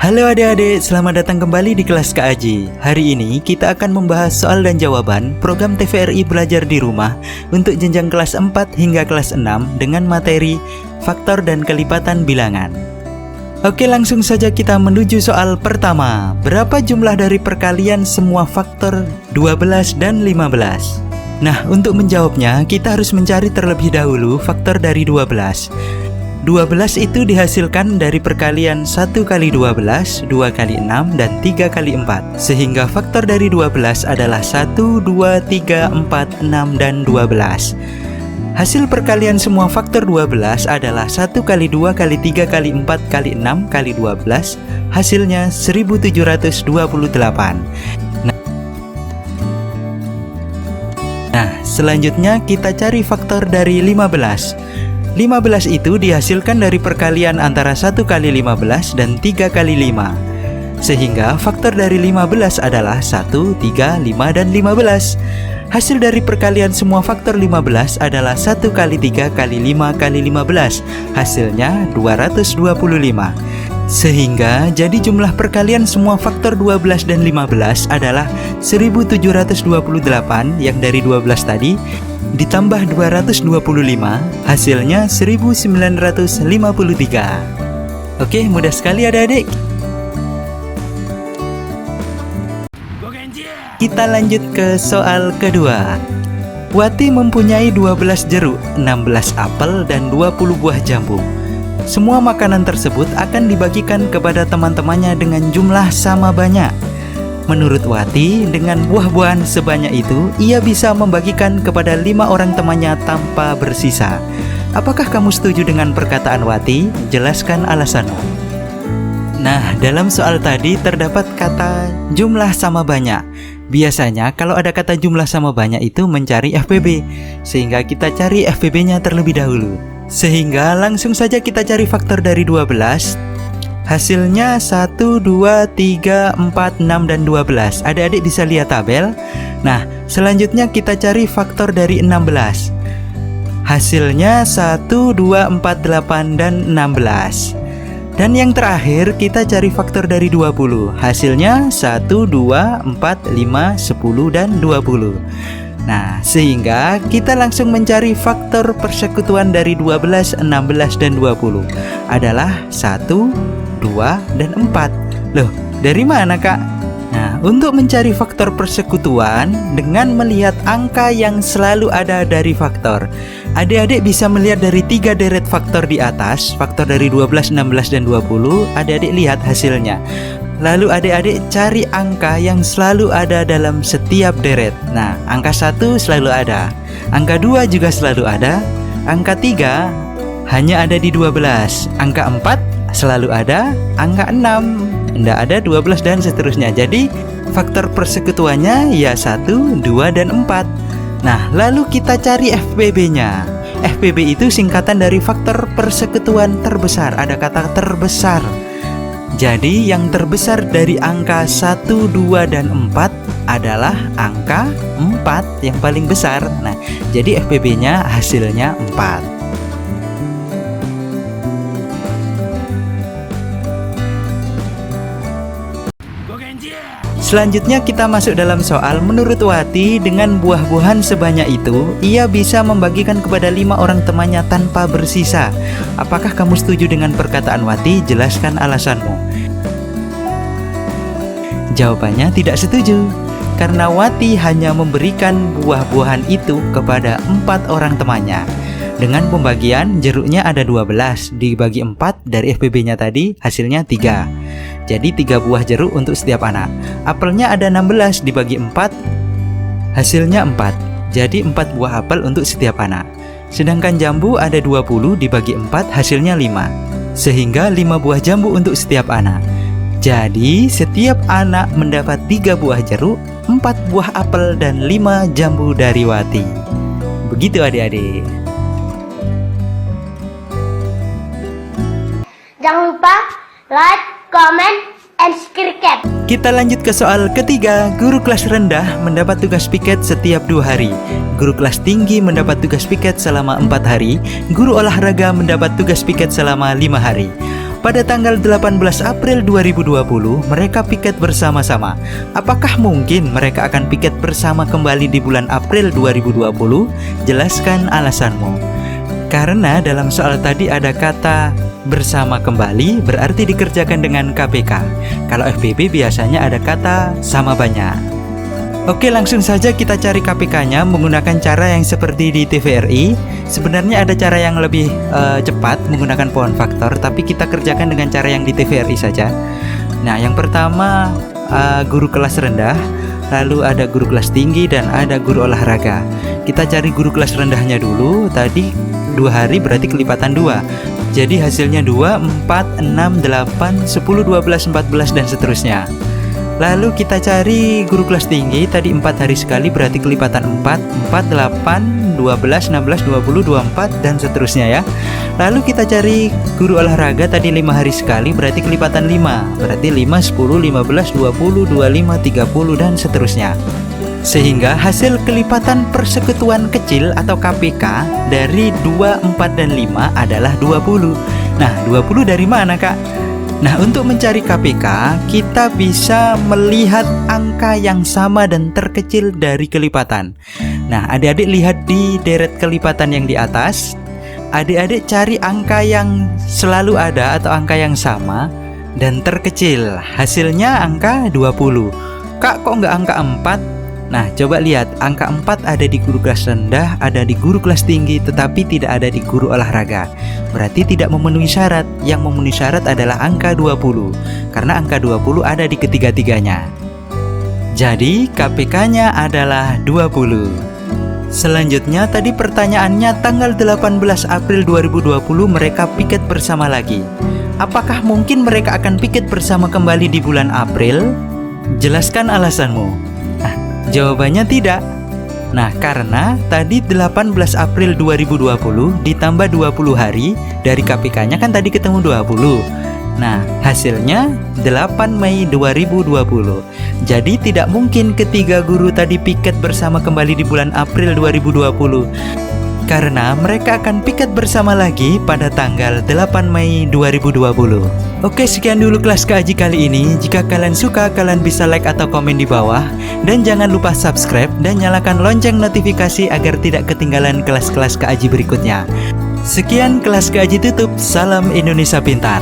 Halo adik-adik, selamat datang kembali di kelas Kak Aji. Hari ini kita akan membahas soal dan jawaban program TVRI Belajar di Rumah untuk jenjang kelas 4 hingga kelas 6 dengan materi faktor dan kelipatan bilangan. Oke, langsung saja kita menuju soal pertama. Berapa jumlah dari perkalian semua faktor 12 dan 15? Nah, untuk menjawabnya kita harus mencari terlebih dahulu faktor dari 12. 12 itu dihasilkan dari perkalian 1 kali 12, 2 kali 6, dan 3 kali 4. Sehingga faktor dari 12 adalah 1, 2, 3, 4, 6, dan 12. Hasil perkalian semua faktor 12 adalah 1 kali 2 kali 3 kali 4 kali 6 kali 12. Hasilnya 1728. Nah, selanjutnya kita cari faktor dari 15. 15 itu dihasilkan dari perkalian antara 1 kali 15 dan 3 kali 5. Sehingga faktor dari 15 adalah 1, 3, 5, dan 15. Hasil dari perkalian semua faktor 15 adalah 1 kali 3 kali 5 kali 15. Hasilnya 225. Sehingga jadi jumlah perkalian semua faktor 12 dan 15 adalah 1728 yang dari 12 tadi ditambah 225, hasilnya 1953. Oke, mudah sekali adik-adik. Kita lanjut ke soal kedua. Wati mempunyai 12 jeruk, 16 apel, dan 20 buah jambu. Semua makanan tersebut akan dibagikan kepada teman-temannya dengan jumlah sama banyak. Menurut Wati, dengan buah-buahan sebanyak itu, ia bisa membagikan kepada 5 orang temannya tanpa bersisa. Apakah kamu setuju dengan perkataan Wati? Jelaskan alasanmu. Nah, dalam soal tadi terdapat kata jumlah sama banyak. Biasanya kalau ada kata jumlah sama banyak itu mencari FPB, sehingga kita cari FPB-nya terlebih dahulu. Sehingga langsung saja kita cari faktor dari 12. Hasilnya 1, 2, 3, 4, 6, dan 12. Adik-adik bisa lihat tabel. Nah, selanjutnya kita cari faktor dari 16. Hasilnya 1, 2, 4, 8, dan 16. Dan yang terakhir kita cari faktor dari 20. Hasilnya 1, 2, 4, 5, 10, dan 20. Nah, sehingga kita langsung mencari faktor persekutuan dari 12, 16, dan 20 adalah 1, 2, dan 4. Loh, dari mana Kak? Nah, untuk mencari faktor persekutuan dengan melihat angka yang selalu ada dari faktor, adik-adik bisa melihat dari 3 deret faktor di atas, faktor dari 12, 16, dan 20. Adik-adik lihat hasilnya. Lalu adik-adik cari angka yang selalu ada dalam setiap deret. Nah, angka 1 selalu ada, angka 2 juga selalu ada, angka 3 hanya ada di 12, angka 4 selalu ada, angka 6 tidak ada, 12, dan seterusnya. Jadi faktor persekutuannya ya 1, 2, dan 4. Nah, lalu kita cari FPB-nya. FPB itu singkatan dari faktor persekutuan terbesar. Ada kata terbesar. Jadi yang terbesar dari angka 1, 2, dan 4 adalah angka 4 yang paling besar. Nah, jadi FPB-nya hasilnya 4. Selanjutnya kita masuk dalam soal. Menurut Wati, dengan buah-buahan sebanyak itu, ia bisa membagikan kepada 5 orang temannya tanpa bersisa. Apakah kamu setuju dengan perkataan Wati? Jelaskan alasanmu. Jawabannya tidak setuju, karena Wati hanya memberikan buah-buahan itu kepada 4 orang temannya. Dengan pembagian, jeruknya ada 12, dibagi 4 dari FPB-nya tadi, hasilnya 3. Jadi 3 buah jeruk untuk setiap anak. Apelnya ada 16, dibagi 4, hasilnya 4. Jadi 4 buah apel untuk setiap anak. Sedangkan jambu ada 20, dibagi 4, hasilnya 5. Sehingga 5 buah jambu untuk setiap anak. Jadi setiap anak mendapat 3 buah jeruk, 4 buah apel, dan 5 jambu dari Wati. Begitu adik-adik. Jangan lupa like, comment, and subscribe. Kita lanjut ke soal ketiga. Guru kelas rendah mendapat tugas piket setiap 2 hari. Guru kelas tinggi mendapat tugas piket selama 4 hari. Guru olahraga mendapat tugas piket selama 5 hari. Pada tanggal 18 April 2020, mereka piket bersama-sama. Apakah mungkin mereka akan piket bersama kembali di bulan April 2020? Jelaskan alasanmu. Karena dalam soal tadi ada kata bersama kembali, berarti dikerjakan dengan KPK. Kalau FBB biasanya ada kata sama banyak. Oke, langsung saja kita cari KPK-nya menggunakan cara yang seperti di TVRI. Sebenarnya ada cara yang lebih cepat menggunakan pohon faktor, tapi kita kerjakan dengan cara yang di TVRI saja. Nah, yang pertama guru kelas rendah, lalu ada guru kelas tinggi, dan ada guru olahraga. Kita cari guru kelas rendahnya dulu. Tadi 2 hari berarti kelipatan 2. Jadi hasilnya 2, 4, 6, 8, 10, 12, 14, dan seterusnya. Lalu kita cari guru kelas tinggi. Tadi 4 hari sekali berarti kelipatan 4, 4, 8, 12, 16, 20, 24, dan seterusnya ya. Lalu kita cari guru olahraga. Tadi 5 hari sekali berarti kelipatan 5. Berarti 5, 10, 15, 20, 25, 30, dan seterusnya. Sehingga hasil kelipatan persekutuan kecil atau KPK dari 2, 4, dan 5 adalah 20. Nah, 20 dari mana, Kak? Nah, untuk mencari KPK, kita bisa melihat angka yang sama dan terkecil dari kelipatan. Nah, adik-adik lihat di deret kelipatan yang di atas. Adik-adik cari angka yang selalu ada atau angka yang sama dan terkecil. Hasilnya angka 20. Kak, kok nggak angka 4? Nah, coba lihat, angka 4 ada di guru kelas rendah, ada di guru kelas tinggi, tetapi tidak ada di guru olahraga. Berarti tidak memenuhi syarat. Yang memenuhi syarat adalah angka 20, karena angka 20 ada di ketiga-tiganya. Jadi, KPK-nya adalah 20. Selanjutnya, tadi pertanyaannya tanggal 18 April 2020 mereka piket bersama lagi. Apakah mungkin mereka akan piket bersama kembali di bulan April? Jelaskan alasanmu. Jawabannya tidak. Nah, karena tadi 18 April 2020 ditambah 20 hari dari KPK-nya kan tadi ketemu 20. Nah, hasilnya 8 Mei 2020. Jadi tidak mungkin ketiga guru tadi piket bersama kembali di bulan April 2020. Karena mereka akan piket bersama lagi pada tanggal 8 Mei 2020. Oke, sekian dulu kelas KAJI kali ini. Jika kalian suka, kalian bisa like atau komen di bawah. Dan jangan lupa subscribe dan nyalakan lonceng notifikasi agar tidak ketinggalan kelas-kelas KAJI berikutnya. Sekian kelas KAJI tutup. Salam Indonesia Pintar.